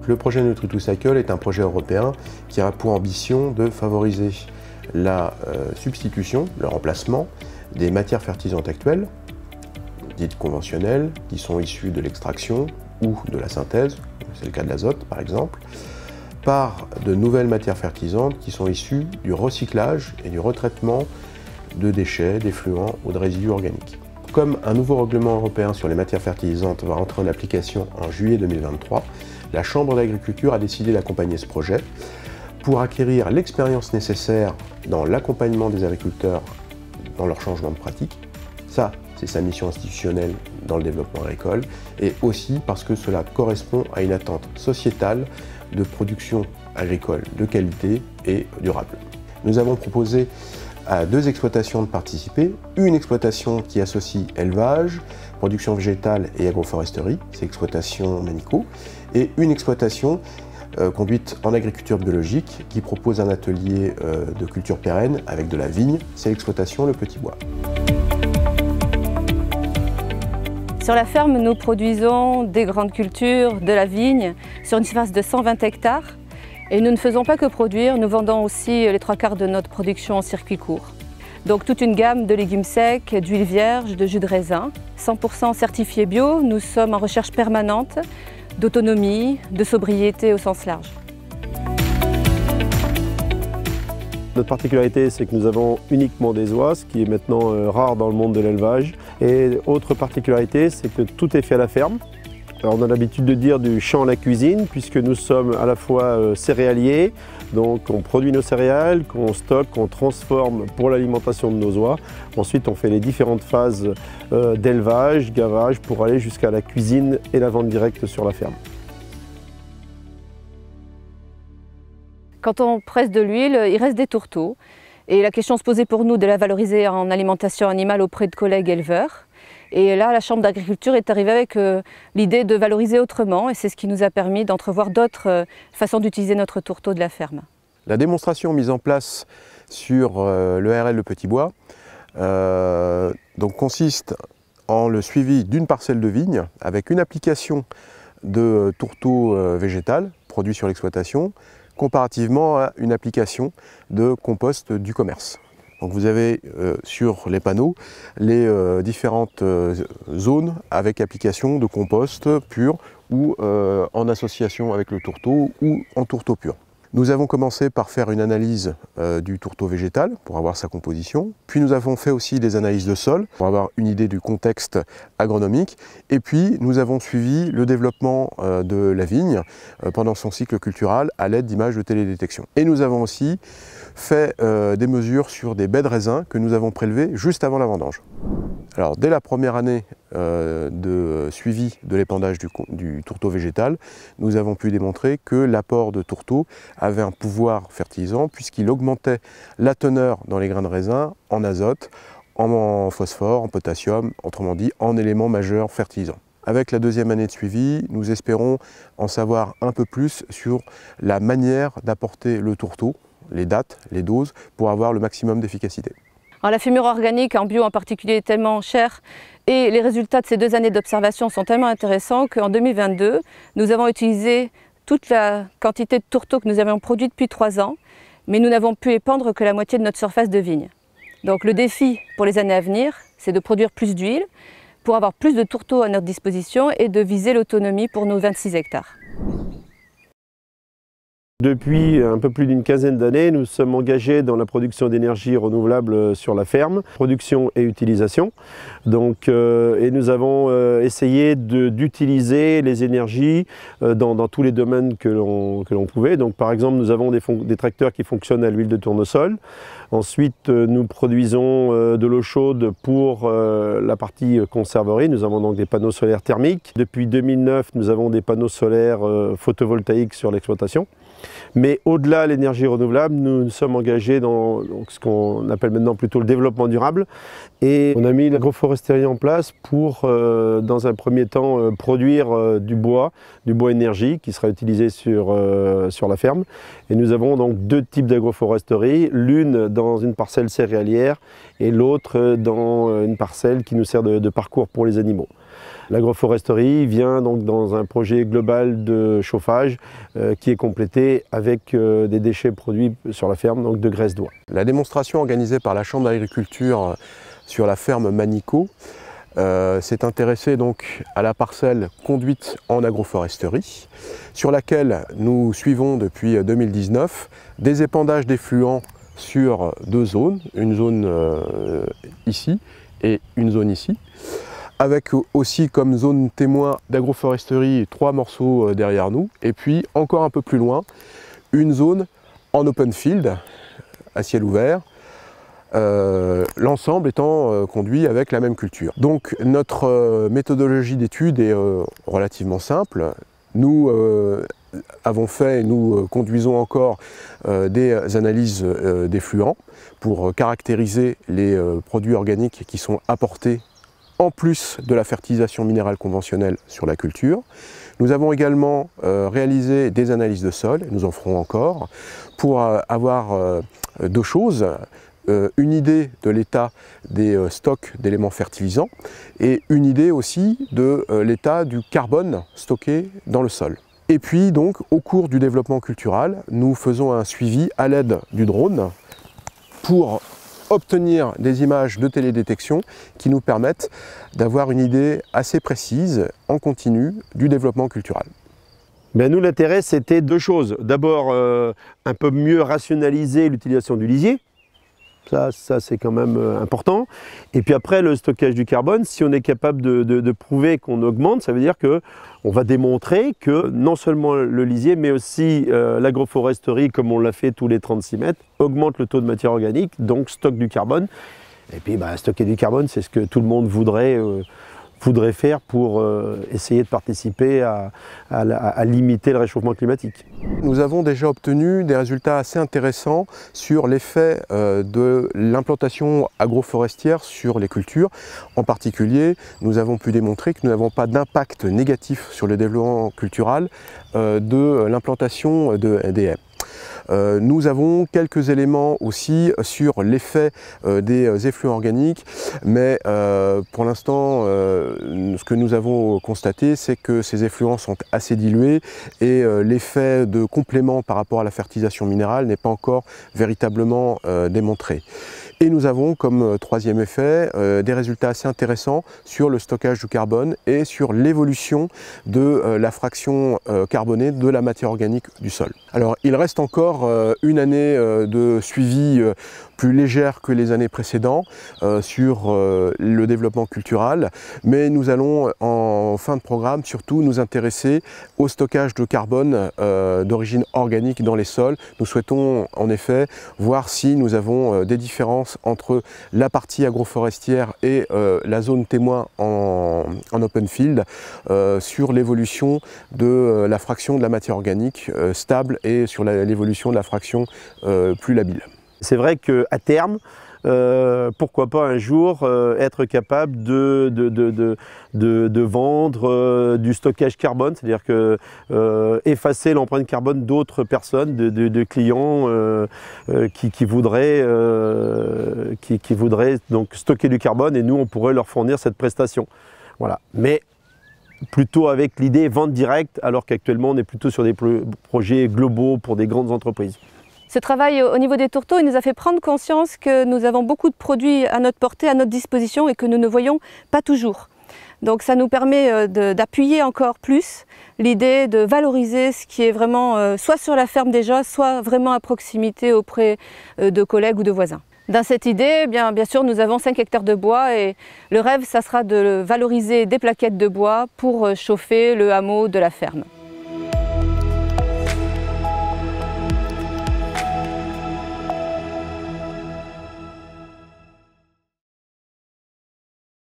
le projet Nutri2Cycle est un projet européen qui a pour ambition de favoriser la substitution, le remplacement des matières fertilisantes actuelles, dites conventionnelles, qui sont issues de l'extraction ou de la synthèse, c'est le cas de l'azote par exemple, par de nouvelles matières fertilisantes qui sont issues du recyclage et du retraitement de déchets, d'effluents ou de résidus organiques. Comme un nouveau règlement européen sur les matières fertilisantes va entrer en application en juillet 2023, la Chambre d'agriculture a décidé d'accompagner ce projet pour acquérir l'expérience nécessaire dans l'accompagnement des agriculteurs dans leur changement de pratique. Ça, c'est sa mission institutionnelle dans le développement agricole, et aussi parce que cela correspond à une attente sociétale de production agricole de qualité et durable. Nous avons proposé à 2 exploitations de participer, une exploitation qui associe élevage, production végétale et agroforesterie, c'est l'exploitation Manico, et une exploitation conduite en agriculture biologique qui propose un atelier de culture pérenne avec de la vigne, c'est l'exploitation Le Petit Bois. Sur la ferme, nous produisons des grandes cultures, de la vigne, sur une surface de 120 hectares. Et nous ne faisons pas que produire, nous vendons aussi les 3/4 de notre production en circuit court. Donc toute une gamme de légumes secs, d'huile vierge, de jus de raisin. 100% certifié bio, nous sommes en recherche permanente d'autonomie, de sobriété au sens large. Notre particularité, c'est que nous avons uniquement des oies, ce qui est maintenant rare dans le monde de l'élevage. Et autre particularité, c'est que tout est fait à la ferme. Alors, on a l'habitude de dire du champ à la cuisine, puisque nous sommes à la fois céréaliers, donc on produit nos céréales, qu'on stocke, qu'on transforme pour l'alimentation de nos oies. Ensuite, on fait les différentes phases d'élevage, gavage, pour aller jusqu'à la cuisine et la vente directe sur la ferme. Quand on presse de l'huile, il reste des tourteaux. Et la question se posait pour nous de la valoriser en alimentation animale auprès de collègues éleveurs. Et là, la Chambre d'agriculture est arrivée avec l'idée de valoriser autrement, et c'est ce qui nous a permis d'entrevoir d'autres façons d'utiliser notre tourteau de la ferme. La démonstration mise en place sur l'ERL Le Petit Bois consiste en le suivi d'une parcelle de vigne avec une application de tourteau végétal produit sur l'exploitation, comparativement à une application de compost du commerce. Donc vous avez sur les panneaux les différentes zones avec application de compost pur ou en association avec le tourteau ou en tourteau pur. Nous avons commencé par faire une analyse du tourteau végétal pour avoir sa composition, puis nous avons fait aussi des analyses de sol pour avoir une idée du contexte agronomique, et puis nous avons suivi le développement de la vigne pendant son cycle cultural à l'aide d'images de télédétection. Et nous avons aussi fait des mesures sur des baies de raisin que nous avons prélevées juste avant la vendange. Alors dès la première année de suivi de l'épandage du tourteau végétal, nous avons pu démontrer que l'apport de tourteau avait un pouvoir fertilisant puisqu'il augmentait la teneur dans les grains de raisin en azote, en phosphore, en potassium, autrement dit en éléments majeurs fertilisants. Avec la deuxième année de suivi, nous espérons en savoir un peu plus sur la manière d'apporter le tourteau, les dates, les doses, pour avoir le maximum d'efficacité. La fumure organique, en bio en particulier, est tellement chère et les résultats de ces 2 années d'observation sont tellement intéressants qu'en 2022, nous avons utilisé toute la quantité de tourteaux que nous avions produit depuis 3 ans, mais nous n'avons pu épandre que la moitié de notre surface de vigne. Donc le défi pour les années à venir, c'est de produire plus d'huile pour avoir plus de tourteaux à notre disposition et de viser l'autonomie pour nos 26 hectares. Depuis un peu plus d'une quinzaine d'années, nous sommes engagés dans la production d'énergie renouvelable sur la ferme, production et utilisation. Et nous avons essayé d'utiliser les énergies dans tous les domaines que l'on pouvait. Donc, par exemple, nous avons des tracteurs qui fonctionnent à l'huile de tournesol. Ensuite, nous produisons de l'eau chaude pour la partie conserverie. Nous avons donc des panneaux solaires thermiques. Depuis 2009, nous avons des panneaux solaires photovoltaïques sur l'exploitation. Mais au-delà de l'énergie renouvelable, nous nous sommes engagés dans ce qu'on appelle maintenant plutôt le développement durable. Et on a mis l'agroforesterie en place pour, dans un premier temps, produire du bois énergie qui sera utilisé sur la ferme. Et nous avons donc 2 types d'agroforesterie, l'une dans une parcelle céréalière et l'autre dans une parcelle qui nous sert de parcours pour les animaux. L'agroforesterie vient donc dans un projet global de chauffage qui est complété avec des déchets produits sur la ferme, donc de graisse d'oie. La démonstration organisée par la Chambre d'agriculture sur la ferme Manico s'est intéressée donc à la parcelle conduite en agroforesterie, sur laquelle nous suivons depuis 2019 des épandages d'effluents sur deux zones, une zone ici et une zone ici, avec aussi comme zone témoin d'agroforesterie 3 morceaux derrière nous, et puis encore un peu plus loin, une zone en open field, à ciel ouvert, l'ensemble étant conduit avec la même culture. Donc notre méthodologie d'étude est relativement simple. Nous avons fait et nous conduisons encore des analyses d'effluents pour caractériser les produits organiques qui sont apportés en plus de la fertilisation minérale conventionnelle sur la culture. Nous avons également réalisé des analyses de sol, nous en ferons encore, pour avoir deux choses. Une idée de l'état des stocks d'éléments fertilisants et une idée aussi de l'état du carbone stocké dans le sol. Et puis donc au cours du développement cultural, nous faisons un suivi à l'aide du drone pour obtenir des images de télédétection qui nous permettent d'avoir une idée assez précise en continu du développement cultural. Ben nous, l'intérêt, c'était deux choses. D'abord, un peu mieux rationaliser l'utilisation du lisier. Ça c'est quand même important. Et puis après, le stockage du carbone, si on est capable de prouver qu'on augmente, ça veut dire qu'on va démontrer que non seulement le lisier, mais aussi l'agroforesterie, comme on l'a fait tous les 36 mètres, augmente le taux de matière organique, donc stocke du carbone. Et puis stocker du carbone, c'est ce que tout le monde voudrait faire pour essayer de participer à limiter le réchauffement climatique. Nous avons déjà obtenu des résultats assez intéressants sur l'effet de l'implantation agroforestière sur les cultures. En particulier, nous avons pu démontrer que nous n'avons pas d'impact négatif sur le développement cultural de l'implantation des haies. Nous avons quelques éléments aussi sur l'effet des effluents organiques, mais pour l'instant, ce que nous avons constaté, c'est que ces effluents sont assez dilués et l'effet de complément par rapport à la fertilisation minérale n'est pas encore véritablement démontré. Et nous avons comme troisième effet des résultats assez intéressants sur le stockage du carbone et sur l'évolution de la fraction carbonée de la matière organique du sol. Alors il reste encore une année de suivi plus légère que les années précédentes sur le développement cultural, mais nous allons en fin de programme surtout nous intéresser au stockage de carbone d'origine organique dans les sols. Nous souhaitons en effet voir si nous avons des différences entre la partie agroforestière et la zone témoin en open field sur l'évolution de la fraction de la matière organique stable et sur l'évolution de la fraction plus labile. C'est vrai qu'à terme, pourquoi pas un jour être capable de vendre du stockage carbone, c'est-à-dire que effacer l'empreinte carbone d'autres personnes, de clients qui voudraient donc stocker du carbone et nous on pourrait leur fournir cette prestation. Voilà. Mais plutôt avec l'idée vente directe, alors qu'actuellement on est plutôt sur des projets globaux pour des grandes entreprises. Ce travail au niveau des tourteaux, il nous a fait prendre conscience que nous avons beaucoup de produits à notre portée, à notre disposition et que nous ne voyons pas toujours. Donc ça nous permet d'appuyer encore plus l'idée de valoriser ce qui est vraiment soit sur la ferme déjà, soit vraiment à proximité auprès de collègues ou de voisins. Dans cette idée, bien sûr, nous avons 5 hectares de bois et le rêve, ça sera de valoriser des plaquettes de bois pour chauffer le hameau de la ferme.